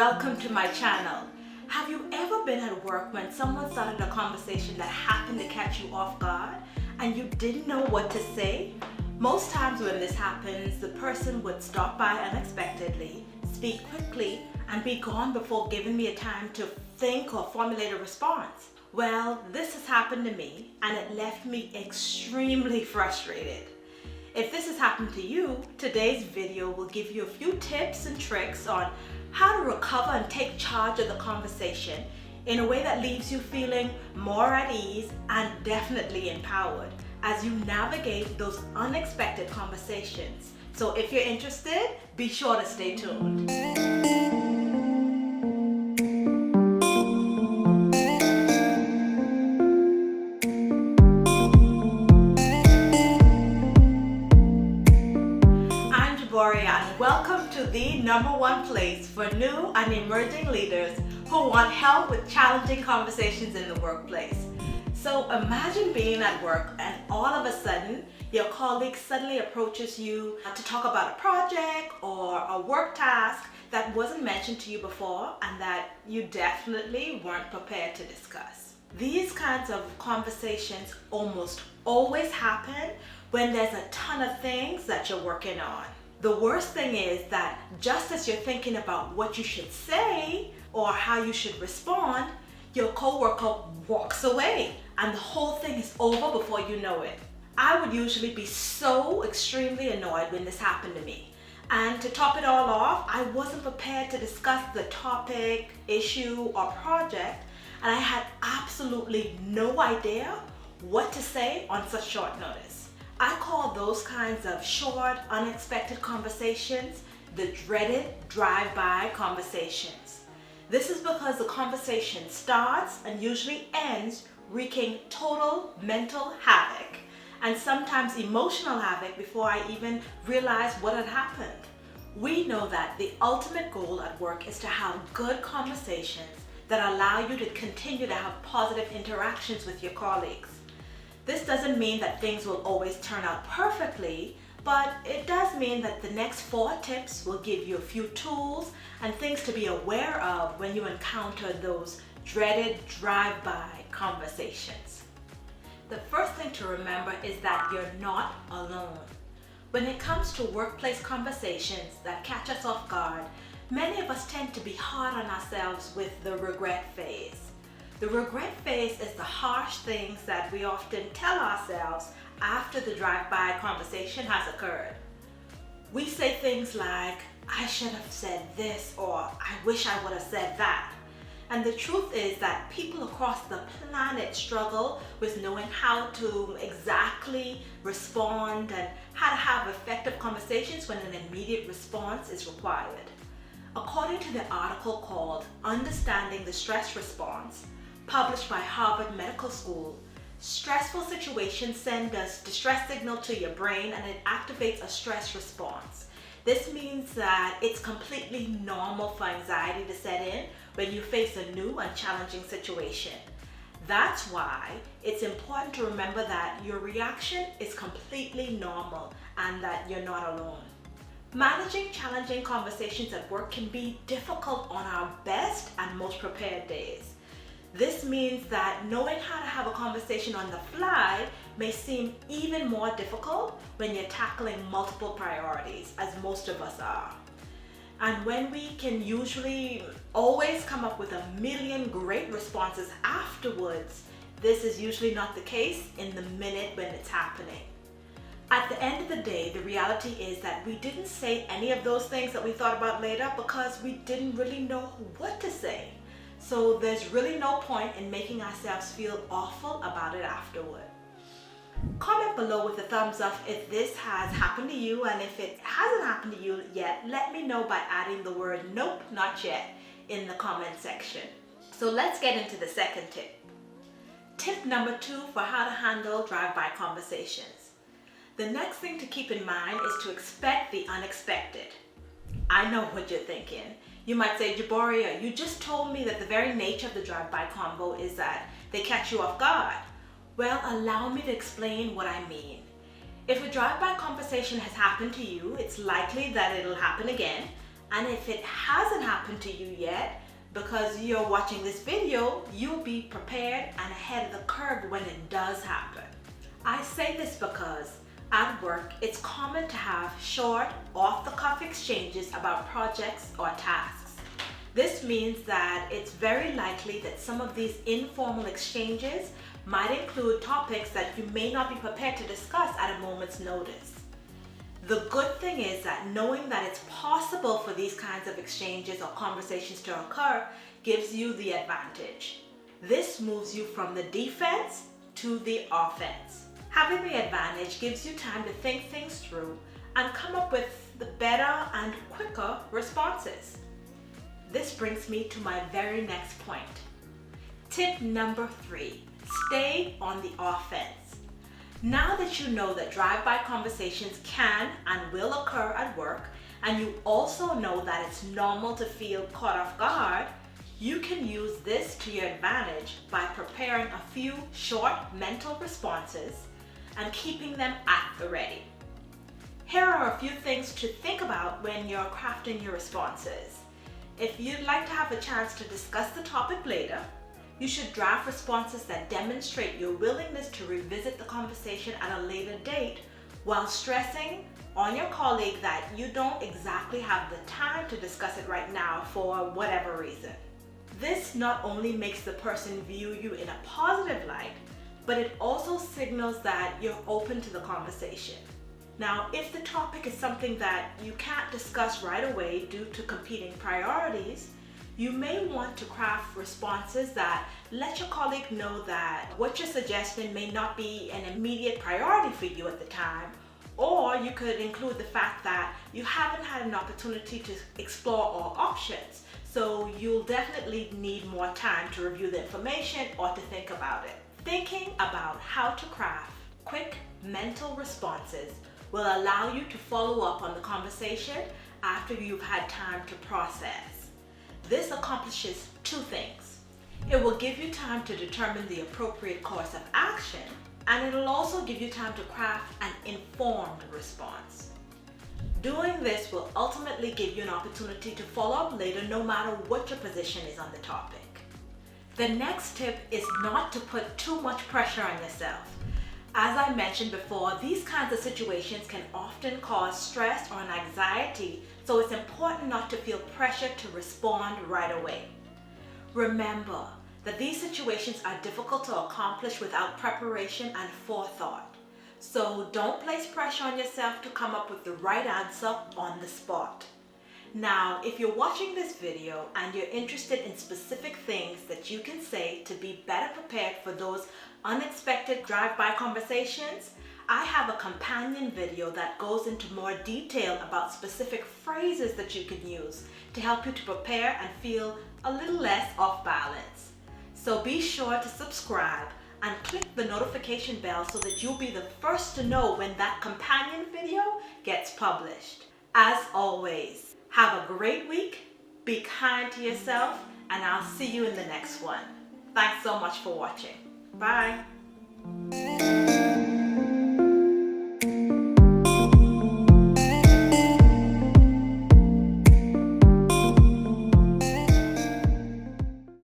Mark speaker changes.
Speaker 1: welcome to my channel. Have you ever been at work when someone started a conversation that happened to catch you off guard and you didn't know what to say? Most times when this happens, the person would stop by unexpectedly, speak quickly, and be gone before giving me a time to think or formulate a response. Well, this has happened to me and it left me extremely frustrated. If this has happened to you, today's video will give you a few tips and tricks on how to recover and take charge of the conversation in a way that leaves you feeling more at ease and definitely empowered as you navigate those unexpected conversations. So if you're interested, be sure to stay tuned. And welcome to the #1 place for new and emerging leaders who want help with challenging conversations in the workplace. So imagine being at work and all of a sudden your colleague suddenly approaches you to talk about a project or a work task that wasn't mentioned to you before and that you definitely weren't prepared to discuss. These kinds of conversations almost always happen when there's a ton of things that you're working on. The worst thing is that just as you're thinking about what you should say or how you should respond, your coworker walks away and the whole thing is over before you know it. I would usually be so extremely annoyed when this happened to me. And to top it all off, I wasn't prepared to discuss the topic, issue, or project, and I had absolutely no idea what to say on such short notice. I call those kinds of short, unexpected conversations the dreaded drive-by conversations. This is because the conversation starts and usually ends wreaking total mental havoc and sometimes emotional havoc before I even realize what had happened. We know that the ultimate goal at work is to have good conversations that allow you to continue to have positive interactions with your colleagues. This doesn't mean that things will always turn out perfectly, but it does mean that the next 4 tips will give you a few tools and things to be aware of when you encounter those dreaded drive-by conversations. The first thing to remember is that you're not alone. When it comes to workplace conversations that catch us off guard, many of us tend to be hard on ourselves with the regret phase. The regret phase is the harsh things that we often tell ourselves after the drive-by conversation has occurred. We say things like, I should have said this, or I wish I would have said that. And the truth is that people across the planet struggle with knowing how to exactly respond and how to have effective conversations when an immediate response is required. According to the article called Understanding the Stress Response, published by Harvard Medical School, stressful situations send a distress signal to your brain and it activates a stress response. This means that it's completely normal for anxiety to set in when you face a new and challenging situation. That's why it's important to remember that your reaction is completely normal and that you're not alone. Managing challenging conversations at work can be difficult on our best and most prepared days. This means that knowing how to have a conversation on the fly may seem even more difficult when you're tackling multiple priorities, as most of us are. And when we can usually always come up with a million great responses afterwards, this is usually not the case in the minute when it's happening. At the end of the day, the reality is that we didn't say any of those things that we thought about later because we didn't really know what to say. So there's really no point in making ourselves feel awful about it afterward. Comment below with a thumbs up if this has happened to you, and if it hasn't happened to you yet, let me know by adding the word "nope, not yet" in the comment section. So let's get into the second tip. Tip number 2 for how to handle drive-by conversations. The next thing to keep in mind is to expect the unexpected. I know what you're thinking. You might say, Jaboria, you just told me that the very nature of the drive-by convo is that they catch you off guard. Well, allow me to explain what I mean. If a drive-by conversation has happened to you, it's likely that it'll happen again, And if it hasn't happened to you yet, because you're watching this video, you'll be prepared and ahead of the curve when it does happen. I say this because at work, it's common to have short, off-the-cuff exchanges about projects or tasks. This means that it's very likely that some of these informal exchanges might include topics that you may not be prepared to discuss at a moment's notice. The good thing is that knowing that it's possible for these kinds of exchanges or conversations to occur gives you the advantage. This moves you from the defense to the offense. Having the advantage gives you time to think things through and come up with the better and quicker responses. This brings me to my very next point. Tip number 3, stay on the offense. Now that you know that drive-by conversations can and will occur at work, and you also know that it's normal to feel caught off guard, you can use this to your advantage by preparing a few short mental responses and keeping them at the ready. Here are a few things to think about when you're crafting your responses. If you'd like to have a chance to discuss the topic later, you should draft responses that demonstrate your willingness to revisit the conversation at a later date while stressing on your colleague that you don't exactly have the time to discuss it right now for whatever reason. This not only makes the person view you in a positive light, but it also signals that you're open to the conversation. Now, if the topic is something that you can't discuss right away due to competing priorities, you may want to craft responses that let your colleague know that what you're suggesting may not be an immediate priority for you at the time, or you could include the fact that you haven't had an opportunity to explore all options, so you'll definitely need more time to review the information or to think about it. Thinking about how to craft quick mental responses will allow you to follow up on the conversation after you've had time to process. This accomplishes 2 things. It will give you time to determine the appropriate course of action, and it'll also give you time to craft an informed response. Doing this will ultimately give you an opportunity to follow up later no matter what your position is on the topic. The next tip is not to put too much pressure on yourself. As I mentioned before, these kinds of situations can often cause stress or anxiety, so it's important not to feel pressure to respond right away. Remember that these situations are difficult to accomplish without preparation and forethought. So don't place pressure on yourself to come up with the right answer on the spot. Now, if you're watching this video and you're interested in specific things that you can say to be better prepared for those unexpected drive-by conversations, I have a companion video that goes into more detail about specific phrases that you can use to help you to prepare and feel a little less off balance. So be sure to subscribe and click the notification bell so that you'll be the first to know when that companion video gets published. As always, have a great week, be kind to yourself, and I'll see you in the next one. Thanks so much for watching. Bye.